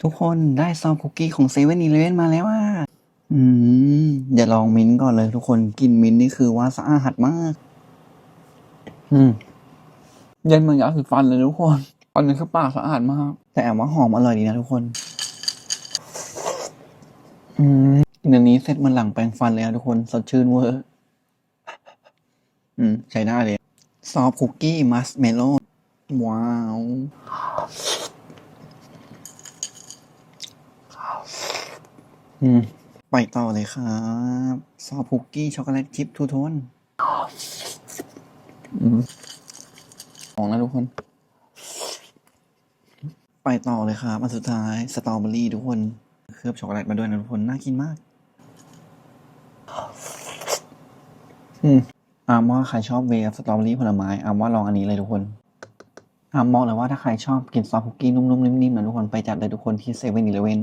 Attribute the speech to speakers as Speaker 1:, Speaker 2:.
Speaker 1: ทุกคนได้ซอฟต์คุกกี้ของเซเว่นอีเลฟเว่นมาแล้วอ่ะอือย่าลองมิ้นท์ก่อนเลยทุกคนกินมิ้นท์นี่คือว่าสะอาดมากเย็นเหมือนยาสีฟันเลยทุกคนอันนี้คือปากสะอาดมาก แต่แอบว่าหอมอร่อยดีนะทุกคนกินอันนี้เสร็จมันหลังแปรงฟันเลยนะทุกคนสดชื่นเวอร์ใช้ได้เลยซอฟต์คุกกี้มัสเมโล่ว้าวไปต่อเลยครับซอฟต์คุกกี้ช็อกโกแลตชิพทูโทนของนะทุกคน ไปต่อเลยครับอันสุดท้ายสตรอเบอรี่ทุกคนเคลือบช็อกโกแลตมาด้วยนะทุกคนน่ากินมากอามว่าใครชอบเวฟสตรอเบอรี่ผลไม้อามว่าลองอันนี้เลยทุกคนอามบอกเลยว่าถ้าใครชอบกินซอฟต์คุกกี้นุ่มๆนิ่มๆนะทุกคนไปจัดเลยทุกคนที่เซเว่นอีเลฟเว่น